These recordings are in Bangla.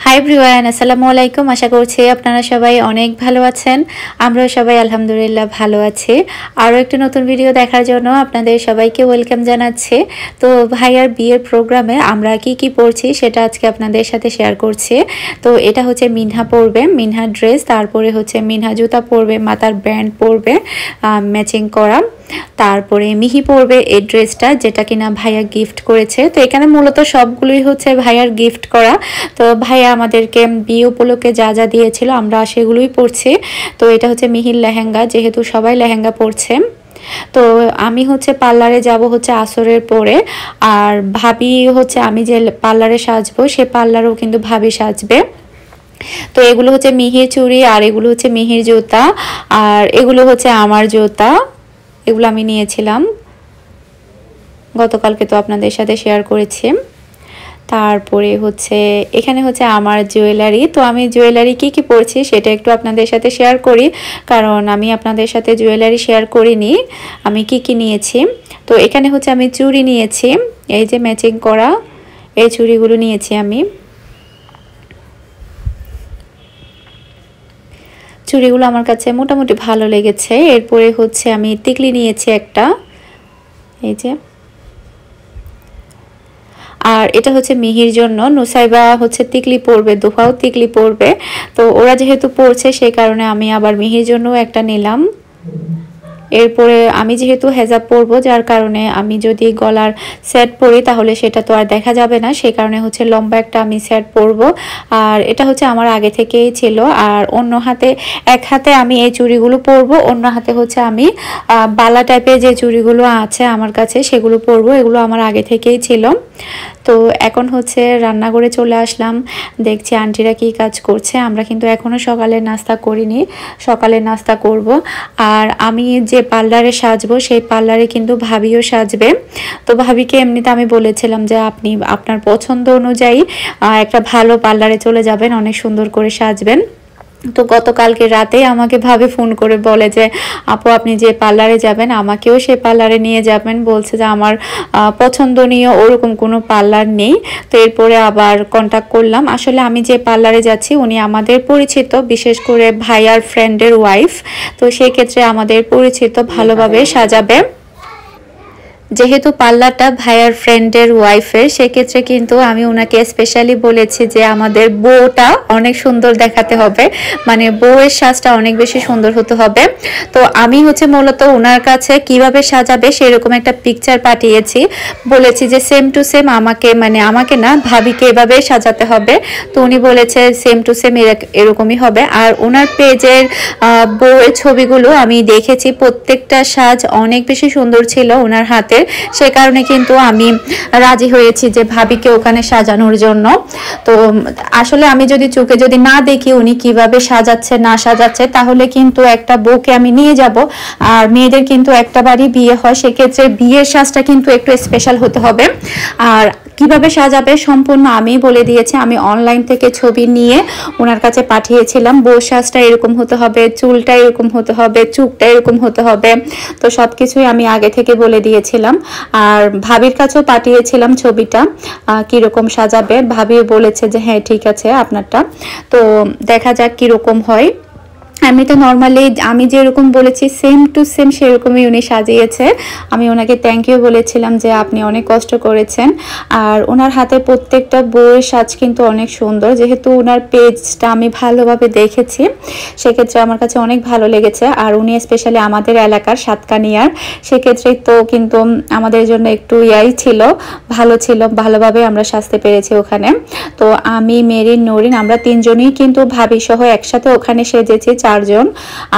হাই এভরিওয়ান, আসসালামু আলাইকুম। আশা করছি আপনারা সবাই অনেক ভালো আছেন। আমরাও সবাই আলহামদুলিল্লাহ ভালো আছি। আরও একটা নতুন ভিডিও দেখার জন্য আপনাদের সবাইকে ওয়েলকাম জানাচ্ছি। তো ভাইয়ার বিয়ের প্রোগ্রামে আমরা কি পরছি সেটা আজকে আপনাদের সাথে শেয়ার করছি। তো এটা হচ্ছে মিনহা পরবে, মিনহা ড্রেস, তারপরে হচ্ছে মিনহা জুতা পরবে, মাথার ব্যান্ড পরবে ম্যাচিং করা। তারপরে মিহি পরবে এই ড্রেসটা, যেটা কিনা ভাইয়া গিফট করেছে। তো এখানে মূলত সবগুলোই হচ্ছে ভাইয়ার গিফট করা। তো ভাইয়া আমাদেরকে বিয়ে উপলক্ষে যা যা দিয়েছিল আমরা সেগুলোই পরছি। তো এটা হচ্ছে মিহির লেহেঙ্গা, যেহেতু সবাই লেহেঙ্গা পরছে। তো আমি হচ্ছে পার্লারে যাব হচ্ছে আসরের পরে, আর ভাবি হচ্ছে আমি যে পার্লারে সাজবো সে পার্লারেও কিন্তু ভাবি সাজবে। তো এগুলো হচ্ছে মিহির চুড়ি, আর এগুলো হচ্ছে মিহির জুতা, আর এগুলো হচ্ছে আমার জুতা। এগুলো আমি নিয়েছিলাম গতকালকে, তো আপনাদের সাথে শেয়ার করেছি। তারপরে হচ্ছে এখানে হচ্ছে আমার জুয়েলারি। তো আমি জুয়েলারি কি পরছি সেটা একটু আপনাদের সাথে শেয়ার করি, কারণ আমি আপনাদের সাথে জুয়েলারি শেয়ার করিনি আমি কি নিয়েছি। তো এখানে হচ্ছে আমি চুড়ি নিয়েছি, এই যে ম্যাচিং করা এই চুড়িগুলো নিয়েছি আমি। চুড়িগুলো আমার কাছে মোটামুটি ভালো লেগেছে। এরপরে হচ্ছে আমি টিকলি নিয়েছি একটা, এই যে। আর এটা হচ্ছে মিহির জন্য, নুসাইবা হচ্ছে টিকলি পরবে, দোহাও টিকলি পরবে। তো ওরা যেহেতু পরছে সেই কারণে আমি আবার মিহির জন্য একটা নিলাম। এরপরে আমি যেহেতু হেজাব পরবো, যার কারণে আমি যদি গলার সেট পরি তাহলে সেটা তো আর দেখা যাবে না, সেই কারণে হচ্ছে লম্বা একটা আমি সেট পরবো। আর এটা হচ্ছে আমার আগে থেকেই ছিল। আর অন্য হাতে, এক হাতে আমি এই চুড়িগুলো পরবো, অন্য হাতে হচ্ছে আমি বালা টাইপের যে চুড়িগুলো আছে আমার কাছে সেগুলো পরবো। এগুলো আমার আগে থেকেই ছিল। তো এখন হচ্ছে রান্নাঘরে চলে আসলাম, দেখছি আন্টিরা কি কাজ করছে। আমরা কিন্তু এখনো সকালের নাস্তা করিনি, সকালের নাস্তা করব। আর আমি যে পার্লারে সাজবো সেই পার্লারে কিন্তু ভাবিও সাজবে। তো ভাবিকে এমনিতে আমি বলেছিলাম যে আপনি আপনার পছন্দ অনুযায়ী একটা ভালো পার্লারে চলে যাবেন, অনেক সুন্দর করে সাজবেন। তো গতকালকে রাতেই আমাকে ভাবে ফোন করে বলে যে আপু আপনি যে পার্লারে যাবেন আমাকেও সেই পার্লারে নিয়ে যাবেন, বলছে যে আমার পছন্দনীয় ওরকম কোনো পার্লার নেই। তো এরপরে আবার কন্ট্যাক্ট করলাম। আসলে আমি যে পার্লারে যাচ্ছি উনি আমাদের পরিচিত, বিশেষ করে ভাইয়ার ফ্রেন্ডের ওয়াইফ। তো সেই ক্ষেত্রে আমাদের পরিচিত, ভালোভাবে সাজাবে। যেহেতু পার্লারটা ভাইয়ার ফ্রেন্ডের ওয়াইফের, সেক্ষেত্রে কিন্তু আমি ওনাকে স্পেশালি বলেছি যে আমাদের বউটা অনেক সুন্দর দেখাতে হবে, মানে বউয়ের সাজটা অনেক বেশি সুন্দর হতে হবে। তো আমি হচ্ছে মূলত ওনার কাছে কিভাবে সাজাবে সেরকম একটা পিকচার পাঠিয়েছি, বলেছি যে সেম টু সেম আমাকে, মানে আমাকে না ভাবিকে এভাবে সাজাতে হবে। তো উনি বলেছে সেম টু সেম এরকমই হবে। আর ওনার পেজের বউয়ের ছবিগুলো আমি দেখেছি, প্রত্যেকটা সাজ অনেক বেশি সুন্দর ছিল ওনার হাতে। সে কারণে কিন্তু আমি রাজি হয়েছি যে ভাবিকে ওখানে সাজানোর জন্য। তো আসলে আমি যদি চোখে যদি না দেখি উনি কিভাবে সাজাচ্ছে না সাজাচ্ছে, তাহলে কিন্তু একটা বউকে আমি নিয়ে যাব। আর মেয়েদের কিন্তু একটা বাড়ি বিয়ে হয়, সেক্ষেত্রে বিয়ের সাজটা কিন্তু একটু স্পেশাল হতে হবে। আর কিভাবে সাজাবে সম্পূর্ণ আমি বলে দিয়েছি। আমি অনলাইন থেকে ছবি নিয়ে ওনার কাছে পাঠিয়েছিলাম, বউ সাজটা এরকম হতে হবে, চুলটা এরকম হতে হবে, চুপটা এরকম হতে হবে। তো সবকিছুই আমি আগে থেকে বলে দিয়েছিলাম। আর ভাবির কাছেও পাঠিয়েছিলাম ছবিটা কিরকম সাজাবে। ভাবিও বলেছে যে হ্যাঁ ঠিক আছে আপনারটা। তো দেখা যাক কিরকম হয়। আমি তো নর্মালি আমি যেরকম বলেছি সেম টু সেম সেরকমই উনি সাজিয়েছে। আমি ওনাকে থ্যাংক ইউ বলেছিলাম যে আপনি অনেক কষ্ট করেছেন। আর ওনার হাতে প্রত্যেকটা বইয়ের সাজ কিন্তু অনেক সুন্দর, যেহেতু ওনার পেজটা আমি ভালোভাবে দেখেছি সেক্ষেত্রে আমার কাছে অনেক ভালো লেগেছে। আর উনি স্পেশালি আমাদের এলাকার সাতকানিয়ার, সেক্ষেত্রে তো কিন্তু আমাদের জন্য একটু ছিল, ভালো ছিল, ভালোভাবে আমরা সাজতে পেরেছি ওখানে। তো আমি, মেরিন, নরিন আমরা তিনজনই কিন্তু ভাবি সহ একসাথে ওখানে সেজেছি, চারজন।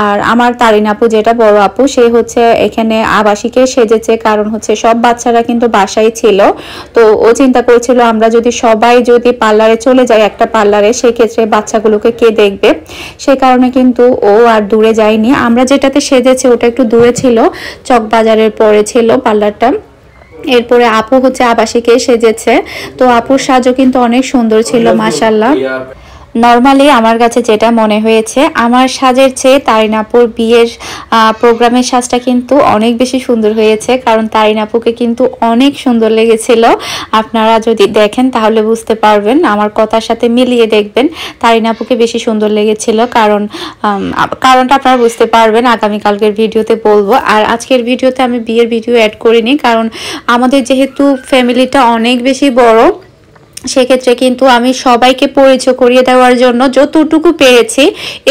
আর আমার তারিন আপু যেটা বড় আপু, সে হচ্ছে এখানে আবাসিকে সেজেছে, কারণ হচ্ছে সব বাচ্চারা কিন্তু বাসায় ছিল। তো ও চিন্তা করেছিল আমরা যদি সবাই যদি পার্লারে চলে যাই একটা পার্লারে, সেক্ষেত্রে বাচ্চাগুলোকে কে দেখবে, সে কারণে কিন্তু ও আর দূরে যায়নি। আমরা যেটাতে সেজেছি ওটা একটু দূরে ছিল, চকবাজারের পরে ছিল পার্লারটা। এরপরে আপু হচ্ছে আবাসিকে সেজেছে। তো আপুর সাজও কিন্তু অনেক সুন্দর ছিল মাশাআল্লাহ। নরমালি আমার কাছে যেটা মনে হয়েছে, আমার সাজের চেয়ে তারিন আপুর বিয়ের প্রোগ্রামের সাজটা কিন্তু অনেক বেশি সুন্দর হয়েছে, কারণ তারিন আপুকে কিন্তু অনেক সুন্দর লেগেছিল। আপনারা যদি দেখেন তাহলে বুঝতে পারবেন, আমার কথার সাথে মিলিয়ে দেখবেন তারিন আপুকে বেশি সুন্দর লেগেছিল। কারণটা আপনারা বুঝতে পারবেন আগামীকালকের ভিডিওতে বলবো। আর আজকের ভিডিওতে আমি বিয়ের ভিডিও অ্যাড করিনি, কারণ আমাদের যেহেতু ফ্যামিলিটা অনেক বেশি বড়, সেক্ষেত্রে কিন্তু আমি সবাইকে পরিচয় করিয়ে দেওয়ার জন্য যতটুকু পেরেছি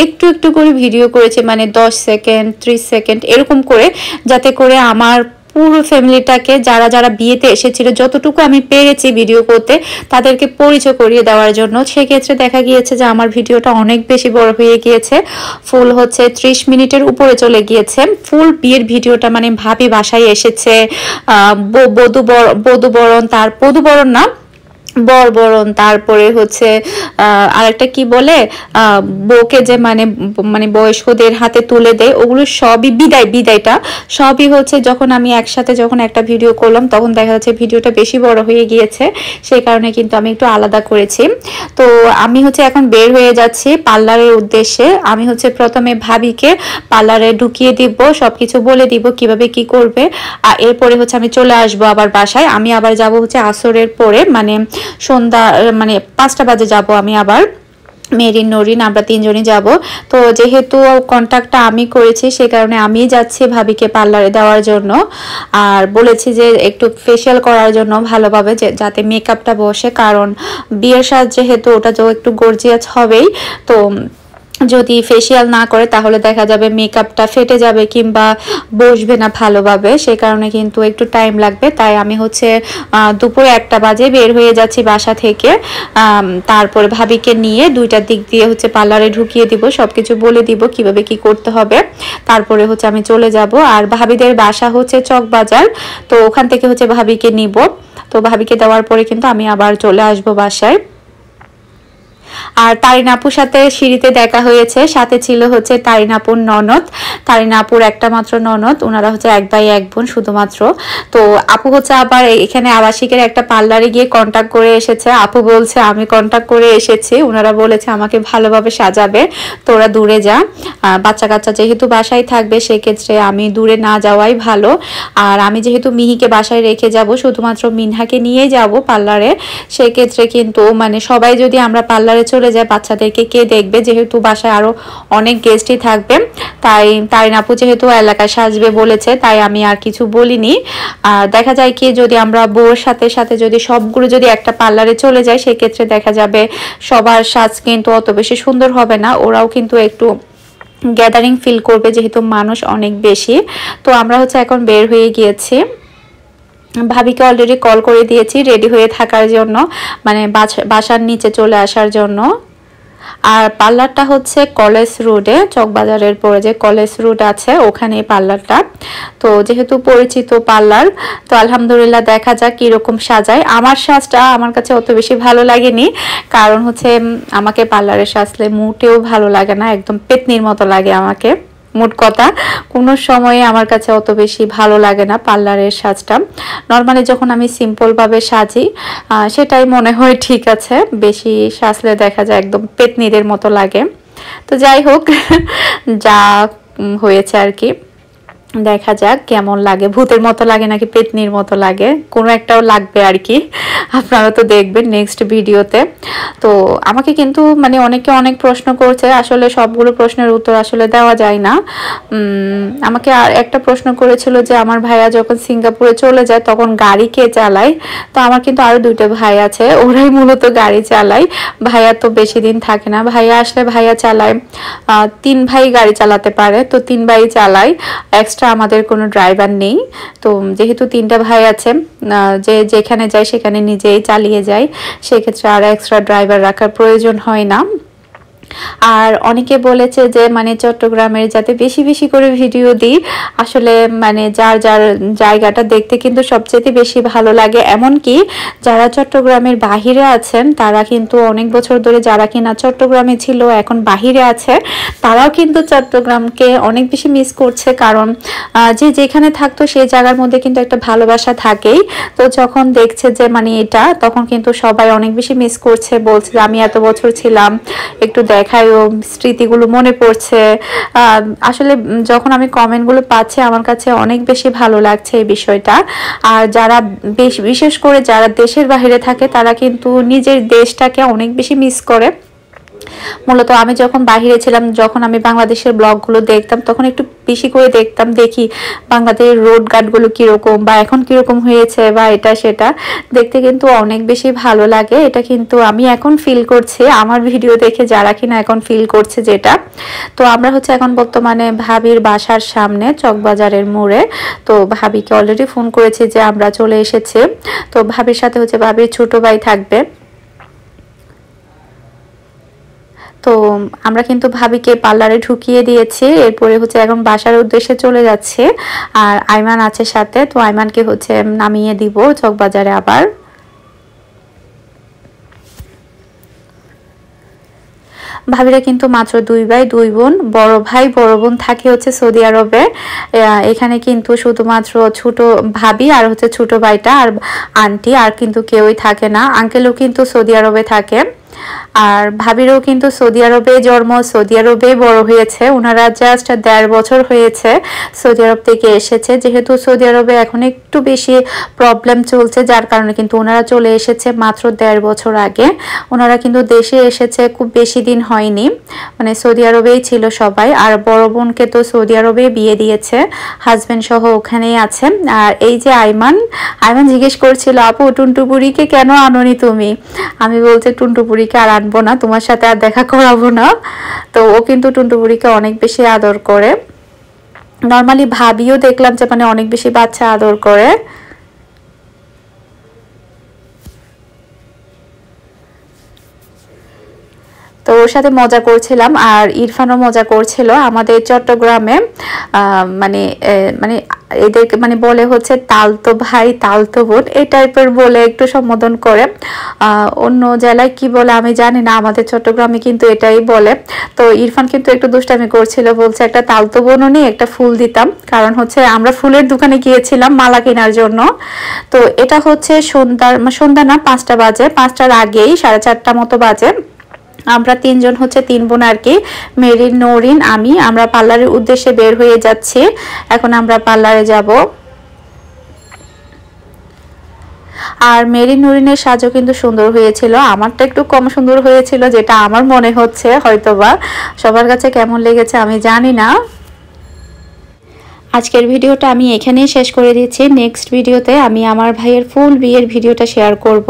একটু একটু করে ভিডিও করেছি, মানে 10 সেকেন্ড 30 সেকেন্ড এরকম করে, যাতে করে আমার পুরো ফ্যামিলিটাকে যারা যারা বিয়েতে এসেছিল যতটুকু আমি পেরেছি ভিডিও করতে তাদেরকে পরিচয় করিয়ে দেওয়ার জন্য। সেক্ষেত্রে দেখা গিয়েছে যে আমার ভিডিওটা অনেক বেশি বড় হয়ে গিয়েছে, ফুল হচ্ছে 30 মিনিটের উপরে চলে গিয়েছে। ফুল বিয়ের ভিডিওটা, মানে ভাবি বাসায় এসেছে, বধূবরণ, তার বধূবরণ না বরবরণ, তারপরে হচ্ছে আরেকটা কি বলে বউকে যে মানে মানে বয়স্কদের হাতে তুলে দেয়, ওগুলো সবই বিদায়টা সবই হচ্ছে যখন আমি একসাথে যখন একটা ভিডিও করলাম তখন দেখা যাচ্ছে ভিডিওটা বেশি বড় হয়ে গিয়েছে, সেই কারণে কিন্তু আমি একটু আলাদা করেছি। তো আমি হচ্ছে এখন বের হয়ে যাচ্ছি পার্লারের উদ্দেশ্যে। আমি হচ্ছে প্রথমে ভাবিকে পার্লারে ঢুকিয়ে দিব, সবকিছু বলে দিব কিভাবে কি করবে, আর এরপরে হচ্ছে আমি চলে আসবো আবার বাসায়। আমি আবার যাব হচ্ছে আসরের পরে, মানে সন্ধ্যা মানে 5টা বাজে যাব আমি আবার। মেরিন নরিন আমরা 3 জনই যাব। তো যেহেতু কন্ট্যাক্টটা আমি করেছি সে কারণে আমি যাচ্ছি ভাবিকে পার্লারে দেওয়ার জন্য, আর বলেছি যে একটু ফেশিয়াল করার জন্য ভালোভাবে, যাতে মেকআপটা বসে, কারণ বিয়ের সাজ যেহেতু ওটা তো একটু গর্জিয়াস হবেই। তো যদি ফেসিয়াল না করে তাহলে দেখা যাবে মেকআপটা ফেটে যাবে কিংবা বসবে না ভালোভাবে, সেই কারণে কিন্তু একটু টাইম লাগবে। তাই আমি হচ্ছে দুপুরে 1টা বাজে বের হয়ে যাচ্ছি বাসা থেকে। তারপরে ভাবিকে নিয়ে 2টার দিক দিয়ে হচ্ছে পার্লারে ঢুকিয়ে দিব, সবকিছু বলে দিব কিভাবে কি করতে হবে। তারপরে হচ্ছে আমি চলে যাব। আর ভাবিদের বাসা হচ্ছে চকবাজার, তো ওখান থেকে হচ্ছে ভাবিকে নিব। তো ভাবিকে দেওয়ার পরে কিন্তু আমি আবার চলে আসব বাসায়। আর তারিন আপুর সাথে সিঁড়িতে দেখা হয়েছে, সাথে ছিল হচ্ছে তারিন আপুর ননদ, তারিন আপুর একটা মাত্র ননদ, ওনারা হচ্ছে 1 ভাই 1 বোন শুধুমাত্র। তো আপু হচ্ছে আবার এখানে আবাসিকের একটা পার্লারে গিয়ে কন্ট্যাক্ট করে এসেছে। আপু বলছে আমি কন্ট্যাক্ট করে এসেছি, ওনারা বলেছে আমাকে ভালোভাবে সাজাবে, তোরা দূরে যা, বাচ্চা কাচ্চা যেহেতু বাসায় থাকবে সেক্ষেত্রে আমি দূরে না যাওয়াই ভালো। আর আমি যেহেতু মিহিকে বাসায় রেখে যাব, শুধুমাত্র মিনহাকে নিয়ে যাব পার্লারে, সেক্ষেত্রে কিন্তু মানে সবাই যদি আমরা পার্লারে চলে যায় বাচ্চাদেরকে কে দেখবে, যেহেতু বাসায় আরো অনেক গেস্টই থাকবে। তাই তারিন আপু যেহেতু এলাকায় সাজবে বলেছে, তাই আমি আর কিছু বলিনি। আর দেখা যায় কি যদি আমরা বউর সাথে সাথে যদি সবগুলো যদি একটা পার্লারে চলে যায় সেক্ষেত্রে দেখা যাবে সবার সাজ কিন্তু অত বেশি সুন্দর হবে না, ওরাও কিন্তু একটু গ্যাদারিং ফিল করবে যেহেতু মানুষ অনেক বেশি। তো আমরা হচ্ছে এখন বের হয়ে গিয়েছি, ভাবিকে অলরেডি কল করে দিয়েছি রেডি হয়ে থাকার জন্য, মানে বাসার নিচে চলে আসার জন্য। আর পার্লারটা হচ্ছে কলেজ রোডে, চকবাজারের পরে যে কলেজ রোড আছে ওখানে পার্লারটা। তো যেহেতু পরিচিত পার্লার, তো আলহামদুলিল্লাহ দেখা যাক কিরকম সাজায়। আমার সাজটা আমার কাছে অত বেশি ভালো লাগেনি, কারণ হচ্ছে আমাকে পার্লারে সাজলে মোটেও ভালো লাগে না, একদম পেতনির মতো লাগে আমাকে। মোট কথা কোনো সময়ে আমার কাছে অত বেশি ভালো লাগে না পার্লারের সাজটা। নর্মালি যখন আমি সিম্পলভাবে সাজি সেটাই মনে হয় ঠিক আছে, বেশি সাজলে দেখা যায় একদম পেতনিদের মতো লাগে। তো যাই হোক যা হয়েছে আর কি, দেখা যাক কেমন লাগে, ভূতের মতো লাগে নাকি পেতনির মতো লাগে, কোনো একটাও লাগবে আর কি, আপনারা তো দেখবেন নেক্সট ভিডিওতে। তো আমাকে কিন্তু মানে অনেকে অনেক প্রশ্ন করছে, আসলে সবগুলো প্রশ্নের উত্তর আসলে দেওয়া যায় না। আমাকে আর একটা প্রশ্ন করেছিল যে আমার ভাইয়া যখন সিঙ্গাপুরে চলে যায় তখন গাড়ি কে চালায়। তো আমার কিন্তু আরো 2টা ভাই আছে, ওরাই মূলত গাড়ি চালায়, ভাইয়া তো বেশি দিন থাকে না, ভাইয়া আসলে ভাইয়া চালায়। 3 ভাই গাড়ি চালাতে পারে, তো 3 ভাই চালায়, এক্সট্রা আমাদের কোনো ড্রাইভার নেই। তো যেহেতু 3টা ভাই আছে, যে যেখানে যায় সেখানে নিজেই চালিয়ে যায়, সেক্ষেত্রে আর এক্সট্রা ড্রাইভার রাখার প্রয়োজন হয় না। আর অনেকে বলেছে যে মানে চট্টগ্রামের যাতে বেশি বেশি করে ভিডিও দিই। আসলে মানে যার যার জায়গাটা দেখতে কিন্তু সবচেয়ে বেশি ভালো লাগে। এমনকি যারা চট্টগ্রামের বাহিরে আছেন তারা কিন্তু অনেক বছর ধরে, যারা কিনা চট্টগ্রামে ছিল এখন বাহিরে আছে, তারাও কিন্তু চট্টগ্রামকে অনেক বেশি মিস করছে। কারণ যে যেখানে থাকতো সেই জায়গার মধ্যে কিন্তু একটা ভালোবাসা থাকেই। তো যখন দেখছে যে মানে এটা, তখন কিন্তু সবাই অনেক বেশি মিস করছে, বলছে যে আমি এত বছর ছিলাম, একটু দেখায়ও, স্মৃতিগুলো মনে পড়ছে। আসলে যখন আমি কমেন্টগুলো পাচ্ছি আমার কাছে অনেক বেশি ভালো লাগছে এই বিষয়টা। আর যারা বিশেষ করে যারা দেশের বাইরে থাকে তারা কিন্তু নিজের দেশটাকে অনেক বেশি মিস করে। মূলত আমি যখন বাহিরে ছিলাম, যখন আমি বাংলাদেশের ব্লগগুলো দেখতাম, তখন একটু বেশি করে দেখতাম, দেখি বাংলাদেশের রোড ঘাটগুলো কিরকম বা এখন কিরকম হয়েছে বা এটা সেটা দেখতে কিন্তু অনেক বেশি ভালো লাগে। এটা কিন্তু আমি এখন ফিল করছি আমার ভিডিও দেখে, যারা কিনা এখন ফিল করছে যেটা। তো আমরা হচ্ছে এখন বর্তমানে ভাবির বাসার সামনে চকবাজারের মোড়ে। তো ভাবিকে অলরেডি ফোন করেছি যে আমরা চলে এসেছি। তো ভাবির সাথে হচ্ছে ভাবির ছোট ভাই থাকবে। তো আমরা কিন্তু ভাবিকে পার্লারে ঢুকিয়ে দিয়েছি, এরপরে হচ্ছে এখন বাসার উদ্দেশ্যে চলে যাচ্ছে। আর আইমান আছে সাথে, তো আইমানকে হচ্ছে নামিয়ে দিব চকবাজারে আবার। ভাবিরা কিন্তু মাত্র 2 ভাই 2 বোন, বড় ভাই বড় বোন থাকে হচ্ছে সৌদি আরবে। এখানে কিন্তু শুধুমাত্র ছোট ভাবি আর হচ্ছে ছোট ভাইটা আর আন্টি, আর কিন্তু কেউই থাকে না। আঙ্কেলও কিন্তু সৌদি আরবে থাকে। আর ভাবিরও কিন্তু সৌদি আরবে জন্ম, সৌদি আরবে বড় হয়েছে। ওনারা জাস্ট 1.5 বছর হয়েছে সৌদি আরব থেকে এসেছে। যেহেতু সৌদি আরবে এখন একটু বেশি প্রবলেম চলছে, যার কারণে কিন্তু ওনারা চলে এসেছে মাত্র 1.5 বছর আগে। ওনারা কিন্তু দেশে এসেছে খুব বেশি দিন হয়নি, মানে সৌদি আরবেই ছিল সবাই। আর বড় বোনকে তো সৌদি আরবে বিয়ে দিয়েছে, হাজবেন্ড সহ ওখানেই আছে। আর এই যে আইমান, আইমান জিজ্ঞেস করছিল আপু টুনটুপুরিকে কেন আনোনি তুমি? আমি বলছি টুনটুপুরিকে আর আনবো না, তোমার সাথে আর দেখা করাবো না। তো ও কিন্তু টুনটুপুরিকে অনেক বেশি আদর করে। নর্মালি ভাবিও দেখলাম যে মানে অনেক বেশি বাচ্চা আদর করে। তো ওর সাথে মজা করছিলাম, আর ইরফানও মজা করছিল। আমাদের চট্টগ্রামে মানে মানে এদেরকে মানে বলে হচ্ছে তালতো ভাই তালতো বোন, এই টাইপের বলে একটু সম্বোধন করে। অন্য জেলায় কি বলে আমি জানি না, আমাদের চট্টগ্রামে কিন্তু এটাই বলে। তো ইরফান কিন্তু একটু দুষ্টামি করছিল, বলছে একটা তালতো বোনও নিয়ে একটা ফুল দিতাম। কারণ হচ্ছে আমরা ফুলের দোকানে গিয়েছিলাম মালা কেনার জন্য। তো এটা হচ্ছে সন্ধ্যা না 5টা বাজে, 5টার আগেই 4:30 মতো বাজে। আমরা 3 জন হচ্ছে 3 বোন আর কি, মেরিন, নরিন, আমরা পার্লারের উদ্দেশ্যে বের হয়ে যাচ্ছি। এখন আমরা পার্লারে যাব। আর মেরিন নরিনের সাজও কিন্তু সুন্দর হয়েছিল, আমারটা একটু কম সুন্দর হয়েছিল যেটা আমার মনে হচ্ছে, হয়তোবা সবার কাছে কেমন লেগেছে আমি জানি না। আজকের ভিডিওটা আমি এখানেই শেষ করে দিচ্ছি। নেক্সট ভিডিওতে আমি আমার ভাইয়ের ফুল বিয়ের ভিডিওটা শেয়ার করব।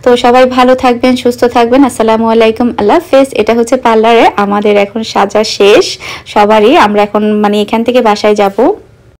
তো সবাই ভালো থাকবেন, সুস্থ থাকবেন। আসসালামু আলাইকুম, আল্লাহ হাফেজ। এটা হচ্ছে পার্লারে আমাদের এখন সাজা শেষ সবারই, আমরা এখন মানে এখান থেকে বাসায় যাব।